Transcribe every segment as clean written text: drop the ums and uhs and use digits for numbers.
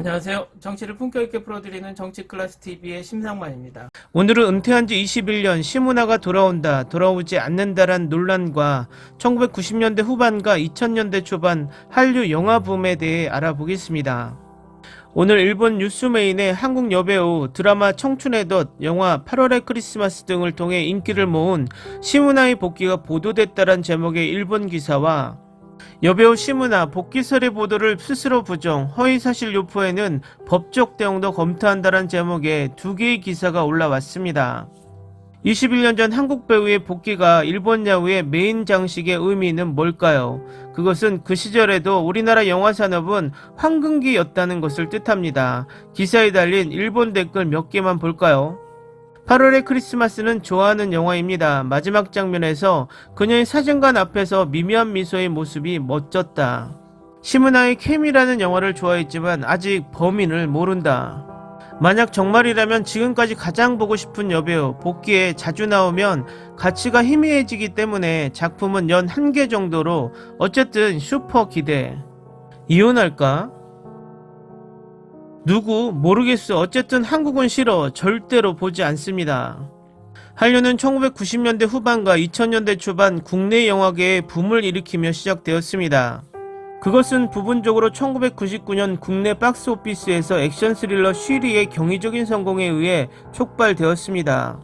안녕하세요. 정치를 품격 있게 풀어드리는 정치클래스TV의 심상만입니다. 오늘은 은퇴한 지 21년 시문화가 돌아온다, 돌아오지 않는다란 논란과 1990년대 후반과 2000년대 초반 한류 영화 붐에 대해 알아보겠습니다. 오늘 일본 뉴스메인의 한국 여배우, 드라마 청춘의 덫, 영화 8월의 크리스마스 등을 통해 인기를 모은 시문화의 복귀가 보도됐다란 제목의 일본 기사와 여배우 시문화 복귀설의 보도를 스스로 부정, 허위사실 유포에는 법적 대응도 검토한다는 제목의 두 개의 기사가 올라왔습니다. 21년 전 한국 배우의 복귀가 일본 야구의 메인 장식의 의미는 뭘까요? 그것은 그 시절에도 우리나라 영화 산업은 황금기였다는 것을 뜻합니다. 기사에 달린 일본 댓글 몇 개만 볼까요? 8월의 크리스마스는 좋아하는 영화입니다. 마지막 장면에서 그녀의 사진관 앞에서 미묘한 미소의 모습이 멋졌다. 시문화의 케미라는 영화를 좋아했지만 아직 범인을 모른다. 만약 정말이라면 지금까지 가장 보고 싶은 여배우 복귀에 자주 나오면 가치가 희미해지기 때문에 작품은 연 1개 정도로 어쨌든 슈퍼 기대. 이혼할까? 누구? 모르겠어. 어쨌든 한국은 싫어. 절대로 보지 않습니다. 한류는 1990년대 후반과 2000년대 초반 국내 영화계에 붐을 일으키며 시작되었습니다. 그것은 부분적으로 1999년 국내 박스오피스에서 액션 스릴러 쉬리의 경이적인 성공에 의해 촉발되었습니다.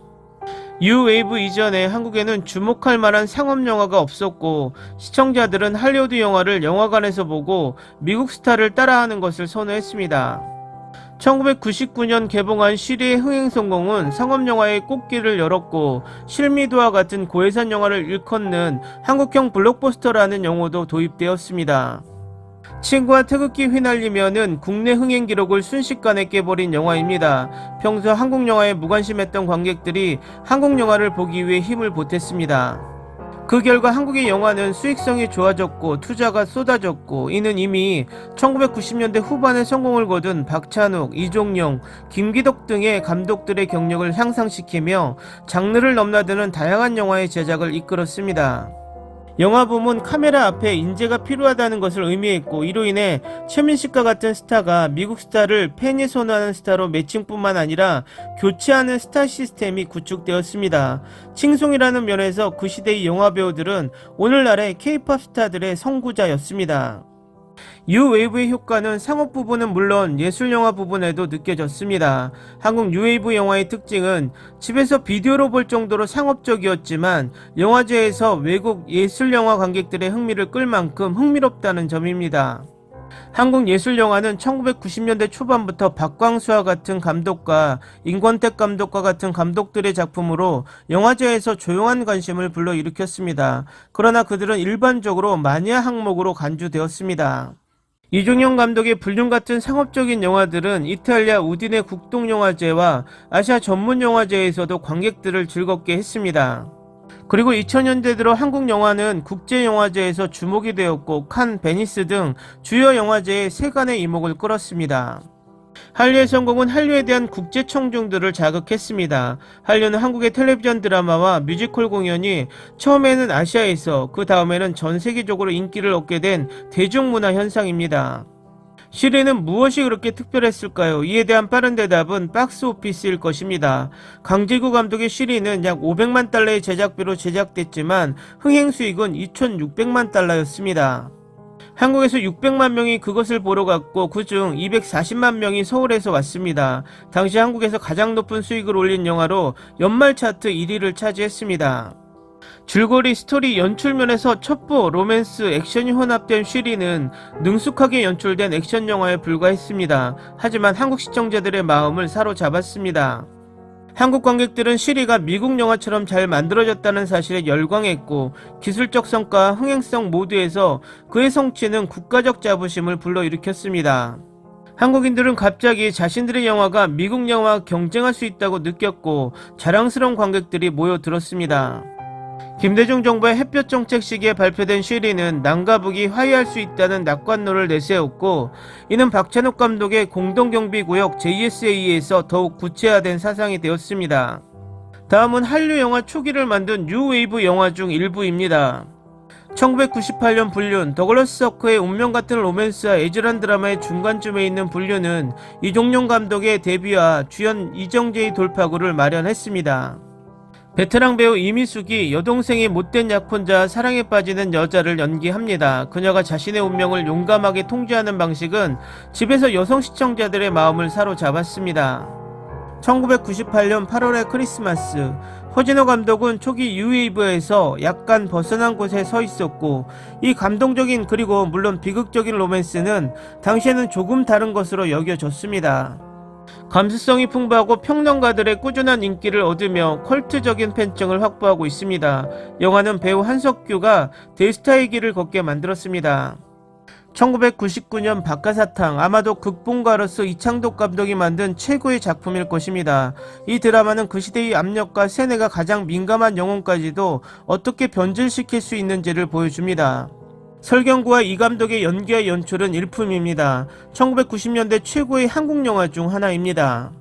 뉴웨이브 이전에 한국에는 주목할 만한 상업영화가 없었고 시청자들은 할리우드 영화를 영화관에서 보고 미국 스타를 따라하는 것을 선호했습니다. 1999년 개봉한 쉬리의 흥행 성공은 상업영화의 꽃길을 열었고 실미도와 같은 고예산 영화를 일컫는 한국형 블록버스터라는 용어도 도입되었습니다. 친구와 태극기 휘날리면은 국내 흥행 기록을 순식간에 깨버린 영화입니다. 평소 한국 영화에 무관심했던 관객들이 한국 영화를 보기 위해 힘을 보탰습니다. 그 결과 한국의 영화는 수익성이 좋아졌고 투자가 쏟아졌고 이는 이미 1990년대 후반에 성공을 거둔 박찬욱, 이종영, 김기덕 등의 감독들의 경력을 향상시키며 장르를 넘나드는 다양한 영화의 제작을 이끌었습니다. 영화 붐은 카메라 앞에 인재가 필요하다는 것을 의미했고 이로 인해 최민식과 같은 스타가 미국 스타를 팬이 선호하는 스타로 매칭뿐만 아니라 교체하는 스타 시스템이 구축되었습니다. 칭송이라는 면에서 그 시대의 영화 배우들은 오늘날의 K-POP 스타들의 선구자였습니다. 뉴웨이브의 효과는 상업 부분은 물론 예술영화 부분에도 느껴졌습니다. 한국 뉴웨이브 영화의 특징은 집에서 비디오로 볼 정도로 상업적이었지만 영화제에서 외국 예술영화 관객들의 흥미를 끌 만큼 흥미롭다는 점입니다. 한국 예술영화는 1990년대 초반부터 박광수와 같은 감독과 임권택 감독과 같은 감독들의 작품으로 영화제에서 조용한 관심을 불러일으켰습니다. 그러나 그들은 일반적으로 마니아 항목으로 간주되었습니다. 이종영 감독의 불륜 같은 상업적인 영화들은 이탈리아 우디네 국동영화제와 아시아 전문영화제에서도 관객들을 즐겁게 했습니다. 그리고 2000년대 들어 한국 영화는 국제영화제에서 주목이 되었고 칸, 베니스 등 주요 영화제에 세간의 이목을 끌었습니다. 한류의 성공은 한류에 대한 국제 청중들을 자극했습니다. 한류는 한국의 텔레비전 드라마와 뮤지컬 공연이 처음에는 아시아에서 그 다음에는 전 세계적으로 인기를 얻게 된 대중문화 현상입니다. 쉬리는 무엇이 그렇게 특별했을까요? 이에 대한 빠른 대답은 박스오피스일 것입니다. 강지구 감독의 쉬리는 약 500만 달러의 제작비로 제작됐지만 흥행 수익은 2,600만 달러였습니다. 한국에서 600만 명이 그것을 보러 갔고 그중 240만 명이 서울에서 왔습니다. 당시 한국에서 가장 높은 수익을 올린 영화로 연말 차트 1위를 차지했습니다. 줄거리, 스토리, 연출면에서 첩보, 로맨스, 액션이 혼합된 쉬리는 능숙하게 연출된 액션 영화에 불과했습니다. 하지만 한국 시청자들의 마음을 사로잡았습니다. 한국 관객들은 쉬리가 미국 영화처럼 잘 만들어졌다는 사실에 열광했고 기술적 성과, 흥행성 모두에서 그의 성취는 국가적 자부심을 불러일으켰습니다. 한국인들은 갑자기 자신들의 영화가 미국 영화와 경쟁할 수 있다고 느꼈고 자랑스러운 관객들이 모여들었습니다. 김대중 정부의 햇볕 정책 시기에 발표된 쉬리는 남과 북이 화해할 수 있다는 낙관론을 내세웠고 이는 박찬욱 감독의 공동경비구역 JSA에서 더욱 구체화된 사상이 되었습니다. 다음은 한류 영화 초기를 만든 뉴웨이브 영화 중 일부입니다. 1998년 불륜, 더글러스 서크의 운명 같은 로맨스와 애절한 드라마의 중간쯤에 있는 불륜은 이종용 감독의 데뷔와 주연 이정재의 돌파구를 마련했습니다. 베테랑 배우 이미숙이 여동생이 못된 약혼자와 사랑에 빠지는 여자를 연기합니다. 그녀가 자신의 운명을 용감하게 통제하는 방식은 집에서 여성 시청자들의 마음을 사로잡았습니다. 1998년 8월의 크리스마스, 허진호 감독은 초기 뉴웨이브에서 약간 벗어난 곳에 서 있었고, 이 감동적인 그리고 물론 비극적인 로맨스는 당시에는 조금 다른 것으로 여겨졌습니다. 감수성이 풍부하고 평론가들의 꾸준한 인기를 얻으며 컬트적인 팬층을 확보하고 있습니다. 영화는 배우 한석규가 대스타의 길을 걷게 만들었습니다. 1999년 박하사탕, 아마도 극본가로서 이창독 감독이 만든 최고의 작품일 것입니다. 이 드라마는 그 시대의 압력과 세뇌가 가장 민감한 영혼까지도 어떻게 변질시킬 수 있는지를 보여줍니다. 설경구와 이 감독의 연기와 연출은 일품입니다. 1990년대 최고의 한국 영화 중 하나입니다.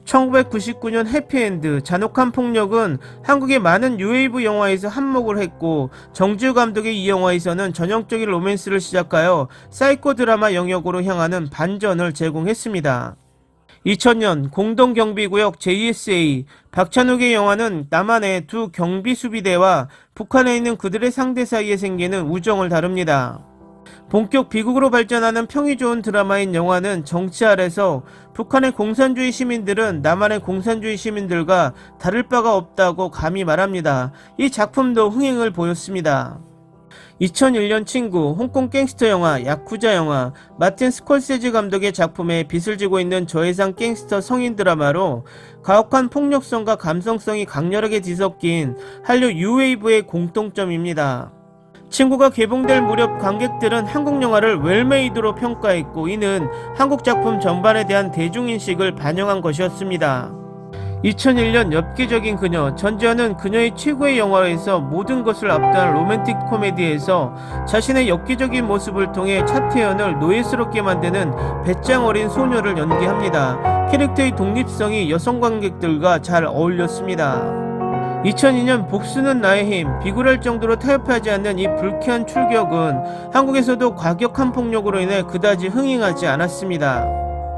1999년 해피엔드, 잔혹한 폭력은 한국의 많은 뉴웨이브 영화에서 한몫을 했고, 정지우 감독의 이 영화에서는 전형적인 로맨스를 시작하여 사이코 드라마 영역으로 향하는 반전을 제공했습니다. 2000년 공동경비구역 JSA, 박찬욱의 영화는 남한의 두 경비수비대와 북한에 있는 그들의 상대 사이에 생기는 우정을 다룹니다. 본격 비극으로 발전하는 평이 좋은 드라마인 영화는 정치 아래서 북한의 공산주의 시민들은 남한의 공산주의 시민들과 다를 바가 없다고 감히 말합니다. 이 작품도 흥행을 보였습니다. 2001년 친구, 홍콩 갱스터 영화, 야쿠자 영화, 마틴 스콜세지 감독의 작품에 빚을 지고 있는 저예산 갱스터 성인 드라마로 가혹한 폭력성과 감성성이 강렬하게 뒤섞인 한류 뉴웨이브의 공통점입니다. 친구가 개봉될 무렵 관객들은 한국 영화를 웰메이드로 평가했고, 이는 한국 작품 전반에 대한 대중인식을 반영한 것이었습니다. 2001년 엽기적인 그녀, 전지현은 그녀의 최고의 영화에서 모든 것을 압도한 로맨틱 코미디에서 자신의 엽기적인 모습을 통해 차태현을 노예스럽게 만드는 배짱 어린 소녀를 연기합니다. 캐릭터의 독립성이 여성 관객들과 잘 어울렸습니다. 2002년 복수는 나의 힘, 비굴할 정도로 타협하지 않는 이 불쾌한 출격은 한국에서도 과격한 폭력으로 인해 그다지 흥행하지 않았습니다.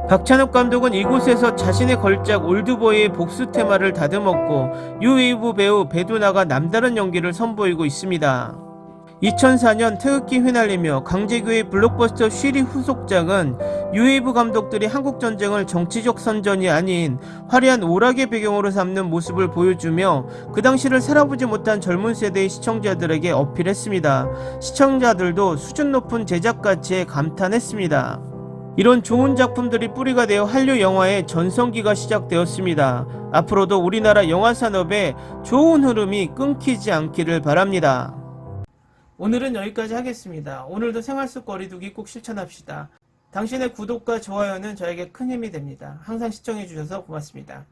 박찬욱 감독은 이곳에서 자신의 걸작 올드보이의 복수 테마를 다듬었고, 뉴웨이브 배우 배두나가 남다른 연기를 선보이고 있습니다. 2004년 태극기 휘날리며 강제교의 블록버스터 쉬리 후속작은 뉴웨이브 감독들이 한국전쟁을 정치적 선전이 아닌 화려한 오락의 배경으로 삼는 모습을 보여주며 그 당시를 살아보지 못한 젊은 세대의 시청자들에게 어필했습니다. 시청자들도 수준 높은 제작 가치에 감탄했습니다. 이런 좋은 작품들이 뿌리가 되어 한류 영화의 전성기가 시작되었습니다. 앞으로도 우리나라 영화 산업에 좋은 흐름이 끊기지 않기를 바랍니다. 오늘은 여기까지 하겠습니다. 오늘도 생활 속 거리두기 꼭 실천합시다. 당신의 구독과 좋아요는 저에게 큰 힘이 됩니다. 항상 시청해주셔서 고맙습니다.